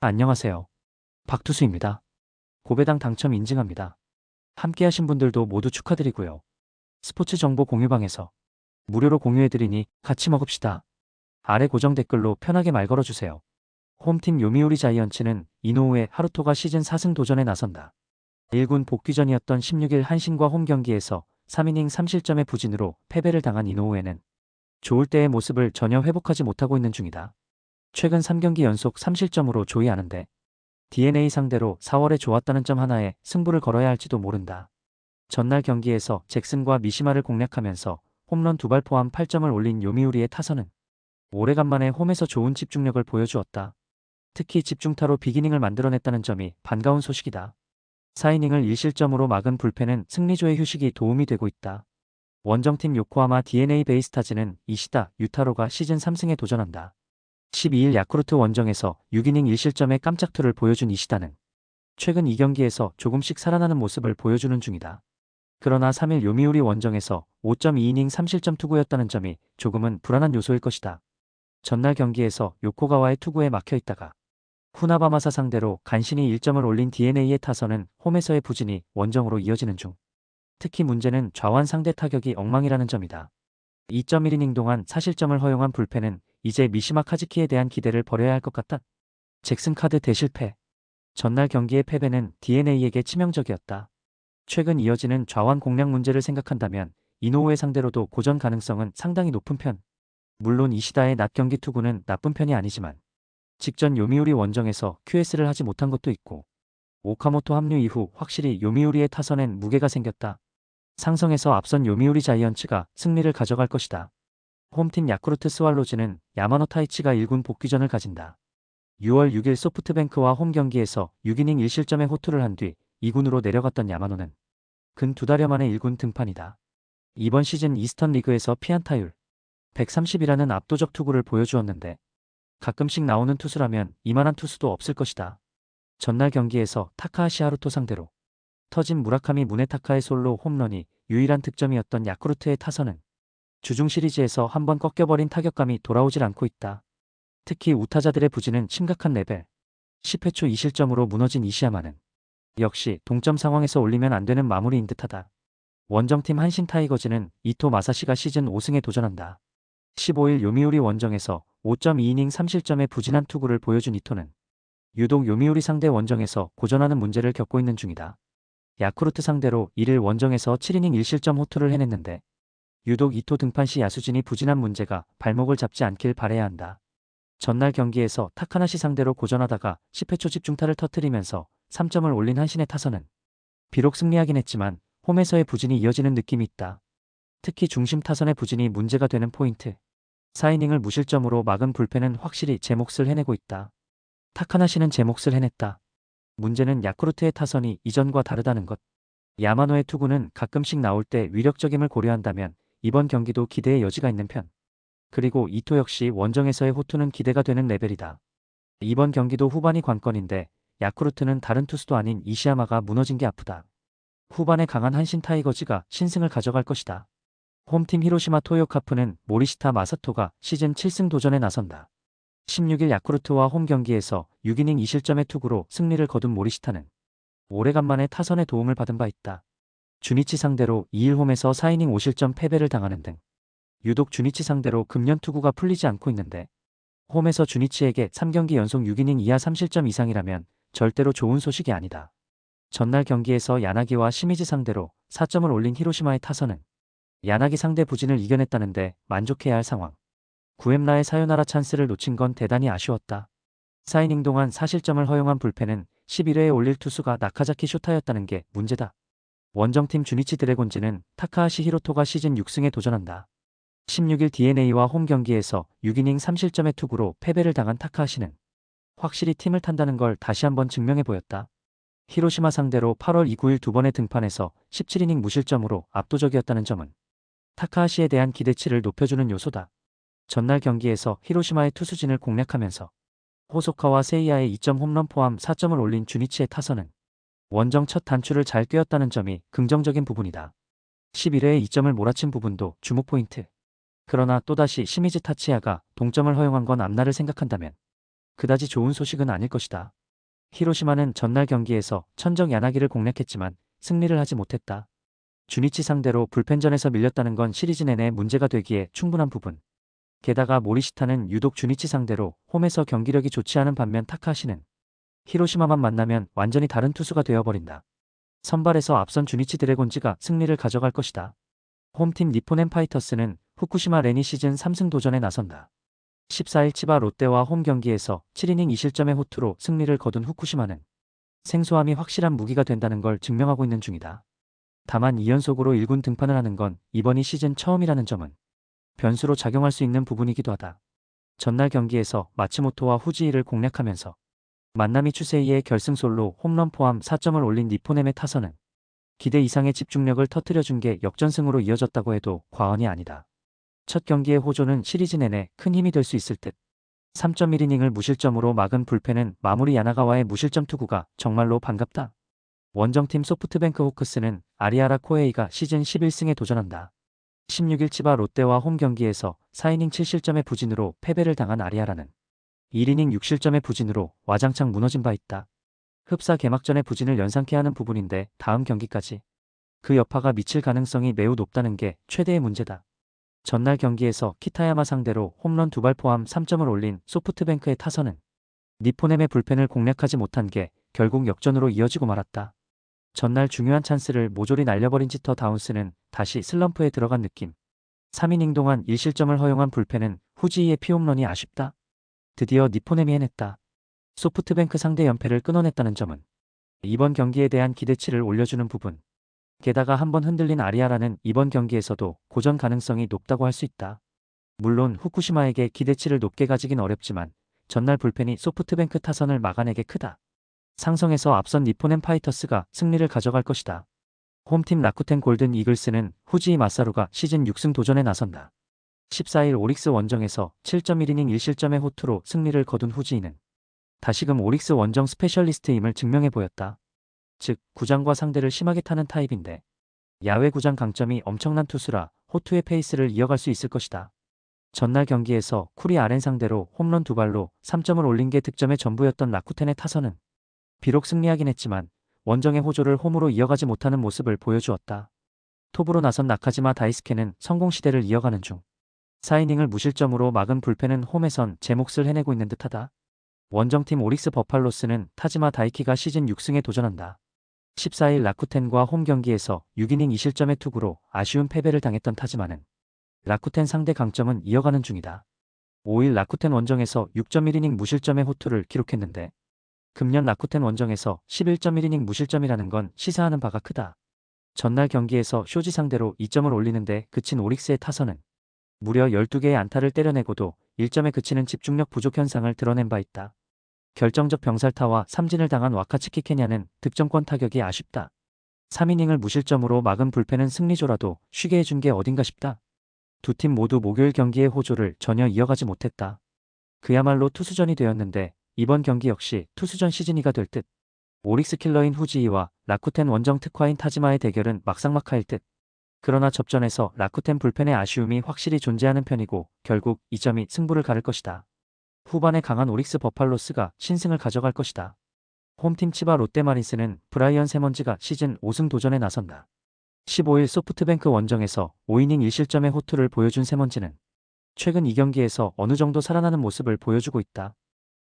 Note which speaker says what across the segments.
Speaker 1: 안녕하세요. 박투수입니다. 고배당 당첨 인증합니다. 함께하신 분들도 모두 축하드리고요. 스포츠 정보 공유방에서 무료로 공유해드리니 같이 먹읍시다. 아래 고정 댓글로 편하게 말 걸어주세요. 홈팀 요미우리 자이언츠는 이노우의 하루토가 시즌 4승 도전에 나선다. 1군 복귀전이었던 16일 한신과 홈 경기에서 3이닝 3실점의 부진으로 패배를 당한 이노우에는 좋을 때의 모습을 전혀 회복하지 못하고 있는 중이다. 최근 3경기 연속 3실점으로 조이하는데 DNA 상대로 4월에 좋았다는 점 하나에 승부를 걸어야 할지도 모른다. 전날 경기에서 잭슨과 미시마를 공략하면서 홈런 2발 포함 8점을 올린 요미우리의 타선은 오래간만에 홈에서 좋은 집중력을 보여주었다. 특히 집중타로 비기닝을 만들어냈다는 점이 반가운 소식이다. 4이닝을 1실점으로 막은 불펜은 승리조의 휴식이 도움이 되고 있다. 원정팀 요코하마 DNA 베이스타즈는 이시다 유타로가 시즌 3승에 도전한다. 12일 야쿠르트 원정에서 6이닝 1실점의 깜짝투를 보여준 이시다는 최근 2경기에서 조금씩 살아나는 모습을 보여주는 중이다. 그러나 3일 요미우리 원정에서 5.2이닝 3실점 투구였다는 점이 조금은 불안한 요소일 것이다. 전날 경기에서 요코가와의 투구에 막혀있다가 후나바마사 상대로 간신히 1점을 올린 DNA의 타선은 홈에서의 부진이 원정으로 이어지는 중. 특히 문제는 좌완 상대 타격이 엉망이라는 점이다. 2.1이닝 동안 4실점을 허용한 불펜은 이제 미시마 카즈키에 대한 기대를 버려야 할 것 같다. 잭슨 카드 대실패. 전날 경기의 패배는 DNA에게 치명적이었다. 최근 이어지는 좌완 공략 문제를 생각한다면 이노우의 상대로도 고전 가능성은 상당히 높은 편. 물론 이시다의 낮 경기 투구는 나쁜 편이 아니지만 직전 요미우리 원정에서 QS를 하지 못한 것도 있고 오카모토 합류 이후 확실히 요미우리의 타선엔 무게가 생겼다. 상성에서 앞선 요미우리 자이언츠가 승리를 가져갈 것이다. 홈팀 야쿠르트 스왈로즈는 야마노 타이치가 1군 복귀전을 가진다. 6월 6일 소프트뱅크와 홈 경기에서 6이닝 1실점의 호투를 한 뒤 2군으로 내려갔던 야마노는 근 2달여 만에 1군 등판이다. 이번 시즌 이스턴 리그에서 피안타율 130이라는 압도적 투구를 보여주었는데 가끔씩 나오는 투수라면 이만한 투수도 없을 것이다. 전날 경기에서 타카하시 하루토 상대로 터진 무라카미 무네타카의 솔로 홈런이 유일한 득점이었던 야쿠르트의 타선은 주중 시리즈에서 한번 꺾여버린 타격감이 돌아오질 않고 있다. 특히 우타자들의 부진은 심각한 레벨. 10회 초 2실점으로 무너진 이시야마는 역시 동점 상황에서 올리면 안 되는 마무리인 듯하다. 원정팀 한신 타이거즈는 이토 마사시가 시즌 5승에 도전한다. 15일 요미우리 원정에서 5.2이닝 3실점의 부진한 투구를 보여준 이토는 유독 요미우리 상대 원정에서 고전하는 문제를 겪고 있는 중이다. 야쿠르트 상대로 1일 원정에서 7이닝 1실점 호투를 해냈는데 유독 이토 등판 시 야수진이 부진한 문제가 발목을 잡지 않길 바라야 한다. 전날 경기에서 타카나시 상대로 고전하다가 10회 초 집중타를 터뜨리면서 3점을 올린 한신의 타선은 비록 승리하긴 했지만 홈에서의 부진이 이어지는 느낌이 있다. 특히 중심 타선의 부진이 문제가 되는 포인트. 4이닝을 무실점으로 막은 불펜은 확실히 제 몫을 해내고 있다. 타카나시는 제 몫을 해냈다. 문제는 야쿠르트의 타선이 이전과 다르다는 것. 야마노의 투구는 가끔씩 나올 때 위력적임을 고려한다면 이번 경기도 기대의 여지가 있는 편. 그리고 이토 역시 원정에서의 호투는 기대가 되는 레벨이다. 이번 경기도 후반이 관건인데 야쿠르트는 다른 투수도 아닌 이시야마가 무너진 게 아프다. 후반에 강한 한신 타이거즈가 신승을 가져갈 것이다. 홈팀 히로시마 토요카프는 모리시타 마사토가 시즌 7승 도전에 나선다. 16일 야쿠르트와 홈 경기에서 6이닝 2실점의 투구로 승리를 거둔 모리시타는 오래간만에 타선의 도움을 받은 바 있다. 주니치 상대로 2일 홈에서 4이닝 5실점 패배를 당하는 등 유독 주니치 상대로 금년 투구가 풀리지 않고 있는데 홈에서 주니치에게 3경기 연속 6이닝 이하 3실점 이상이라면 절대로 좋은 소식이 아니다. 전날 경기에서 야나기와 시미즈 상대로 4점을 올린 히로시마의 타선은 야나기 상대 부진을 이겨냈다는데 만족해야 할 상황. 구엠라의 사요나라 찬스를 놓친 건 대단히 아쉬웠다. 4이닝 동안 4실점을 허용한 불펜은 11회에 올릴 투수가 나카자키 쇼타였다는 게 문제다. 원정팀 주니치 드래곤즈는 타카하시 히로토가 시즌 6승에 도전한다. 16일 DNA와 홈 경기에서 6이닝 3실점의 투구로 패배를 당한 타카하시는 확실히 팀을 탄다는 걸 다시 한번 증명해 보였다. 히로시마 상대로 8월 2, 9일 두 번의 등판에서 17이닝 무실점으로 압도적이었다는 점은 타카하시에 대한 기대치를 높여주는 요소다. 전날 경기에서 히로시마의 투수진을 공략하면서 호소카와 세이야의 2점 홈런 포함 4점을 올린 주니치의 타선은 원정 첫 단추를 잘 꿰었다는 점이 긍정적인 부분이다. 11회에 2점을 몰아친 부분도 주목 포인트. 그러나 또다시 시미즈 타치야가 동점을 허용한 건 앞날을 생각한다면 그다지 좋은 소식은 아닐 것이다. 히로시마는 전날 경기에서 천적 야나기를 공략했지만 승리를 하지 못했다. 주니치 상대로 불펜전에서 밀렸다는 건 시리즈 내내 문제가 되기에 충분한 부분. 게다가 모리시타는 유독 주니치 상대로 홈에서 경기력이 좋지 않은 반면 타카하시는 히로시마만 만나면 완전히 다른 투수가 되어버린다. 선발에서 앞선 주니치 드래곤즈가 승리를 가져갈 것이다. 홈팀 니폰엔 파이터스는 후쿠시마 레니 시즌 3승 도전에 나선다. 14일 치바 롯데와 홈 경기에서 7이닝 2실점의 호투로 승리를 거둔 후쿠시마는 생소함이 확실한 무기가 된다는 걸 증명하고 있는 중이다. 다만 2연속으로 1군 등판을 하는 건 이번이 시즌 처음이라는 점은 변수로 작용할 수 있는 부분이기도 하다. 전날 경기에서 마츠모토와 후지이를 공략하면서 만나미 추세이의 결승솔로 홈런 포함 4점을 올린 니포넴의 타선은 기대 이상의 집중력을 터뜨려준 게 역전승으로 이어졌다고 해도 과언이 아니다. 첫 경기의 호조는 시리즈 내내 큰 힘이 될 수 있을 듯. 3.1이닝을 무실점으로 막은 불펜은 마무리 야나가와의 무실점 투구가 정말로 반갑다. 원정팀 소프트뱅크 호크스는 아리아라 코에이가 시즌 11승에 도전한다. 16일 치바 롯데와 홈 경기에서 4이닝 7실점의 부진으로 패배를 당한 아리아라는 1이닝 6실점의 부진으로 와장창 무너진 바 있다. 흡사 개막전의 부진을 연상케 하는 부분인데 다음 경기까지 그 여파가 미칠 가능성이 매우 높다는 게 최대의 문제다. 전날 경기에서 키타야마 상대로 홈런 2발 포함 3점을 올린 소프트뱅크의 타선은 니포넴의 불펜을 공략하지 못한 게 결국 역전으로 이어지고 말았다. 전날 중요한 찬스를 모조리 날려버린 지터 다운스는 다시 슬럼프에 들어간 느낌. 3이닝 동안 1실점을 허용한 불펜은 후지이의 피홈런이 아쉽다. 드디어 니포넴이 해냈다. 소프트뱅크 상대 연패를 끊어냈다는 점은 이번 경기에 대한 기대치를 올려주는 부분. 게다가 한번 흔들린 아리아라는 이번 경기에서도 고전 가능성이 높다고 할 수 있다. 물론 후쿠시마에게 기대치를 높게 가지긴 어렵지만 전날 불펜이 소프트뱅크 타선을 막아내게 크다. 상성에서 앞선 니포넴 파이터스가 승리를 가져갈 것이다. 홈팀 라쿠텐 골든 이글스는 후지이 마사루가 시즌 6승 도전에 나선다. 14일 오릭스 원정에서 7.1이닝 1실점의 호투로 승리를 거둔 후지이는 다시금 오릭스 원정 스페셜리스트임을 증명해 보였다. 즉 구장과 상대를 심하게 타는 타입인데 야외 구장 강점이 엄청난 투수라 호투의 페이스를 이어갈 수 있을 것이다. 전날 경기에서 쿠리 아렌 상대로 홈런 2발로 3점을 올린 게 득점의 전부였던 라쿠텐의 타선은 비록 승리하긴 했지만 원정의 호조를 홈으로 이어가지 못하는 모습을 보여주었다. 톱으로 나선 나카지마 다이스케는 성공 시대를 이어가는 중. 4이닝을 무실점으로 막은 불펜은 홈에선 제 몫을 해내고 있는 듯하다. 원정팀 오릭스 버팔로스는 타지마 다이키가 시즌 6승에 도전한다. 14일 라쿠텐과 홈 경기에서 6이닝 2실점의 투구로 아쉬운 패배를 당했던 타지마는 라쿠텐 상대 강점은 이어가는 중이다. 5일 라쿠텐 원정에서 6.1이닝 무실점의 호투를 기록했는데 금년 라쿠텐 원정에서 11.1이닝 무실점이라는 건 시사하는 바가 크다. 전날 경기에서 쇼지 상대로 2점을 올리는데 그친 오릭스의 타선은 무려 12개의 안타를 때려내고도 1점에 그치는 집중력 부족 현상을 드러낸 바 있다. 결정적 병살타와 삼진을 당한 와카츠키 케냐는 득점권 타격이 아쉽다. 3이닝을 무실점으로 막은 불펜은 승리조라도 쉬게 해준 게 어딘가 싶다. 두 팀 모두 목요일 경기의 호조를 전혀 이어가지 못했다. 그야말로 투수전이 되었는데 이번 경기 역시 투수전 시즌이가 될 듯. 오릭스 킬러인 후지이와 라쿠텐 원정 특화인 타지마의 대결은 막상막하일 듯. 그러나 접전에서 라쿠텐 불펜의 아쉬움이 확실히 존재하는 편이고 결국 이 점이 승부를 가를 것이다. 후반에 강한 오릭스 버팔로스가 신승을 가져갈 것이다. 홈팀 치바 롯데마린스는 브라이언 세먼즈가 시즌 5승 도전에 나선다. 15일 소프트뱅크 원정에서 5이닝 1실점의 호투를 보여준 세먼즈는 최근 2경기에서 어느 정도 살아나는 모습을 보여주고 있다.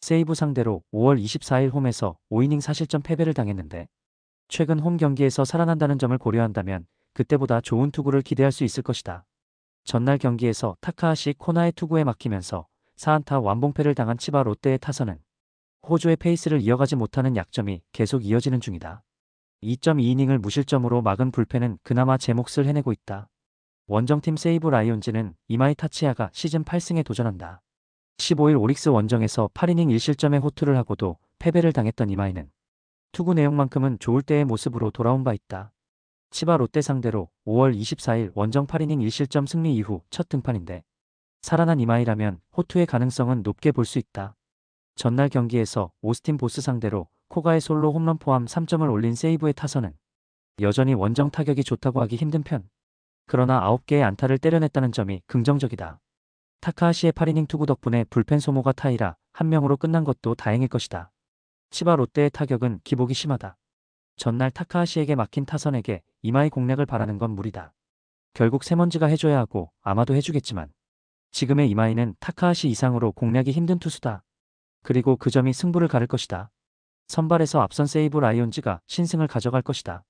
Speaker 1: 세이브 상대로 5월 24일 홈에서 5이닝 4실점 패배를 당했는데 최근 홈 경기에서 살아난다는 점을 고려한다면 그때보다 좋은 투구를 기대할 수 있을 것이다. 전날 경기에서 타카하시 코나의 투구에 막히면서 4안타 완봉패를 당한 치바 롯데의 타선은 호조의 페이스를 이어가지 못하는 약점이 계속 이어지는 중이다. 2.2이닝을 무실점으로 막은 불펜은 그나마 제 몫을 해내고 있다. 원정팀 세이브 라이온즈는 이마이 타치야가 시즌 8승에 도전한다. 15일 오릭스 원정에서 8이닝 1실점의 호투를 하고도 패배를 당했던 이마이는 투구 내용만큼은 좋을 때의 모습으로 돌아온 바 있다. 치바 롯데 상대로 5월 24일 원정 8이닝 1실점 승리 이후 첫 등판인데 살아난 이마이라면 호투의 가능성은 높게 볼 수 있다. 전날 경기에서 오스틴 보스 상대로 코가의 솔로 홈런 포함 3점을 올린 세이브의 타선은 여전히 원정 타격이 좋다고 하기 힘든 편. 그러나 9개의 안타를 때려냈다는 점이 긍정적이다. 타카하시의 8이닝 투구 덕분에 불펜 소모가 타이라 한 명으로 끝난 것도 다행일 것이다. 치바 롯데의 타격은 기복이 심하다. 전날 타카하시에게 막힌 타선에게 이마이 공략을 바라는 건 무리다. 결국 세먼지가 해줘야 하고 아마도 해주겠지만 지금의 이마이는 타카하시 이상으로 공략이 힘든 투수다. 그리고 그 점이 승부를 가를 것이다. 선발에서 앞선 세이브 라이온즈가 신승을 가져갈 것이다.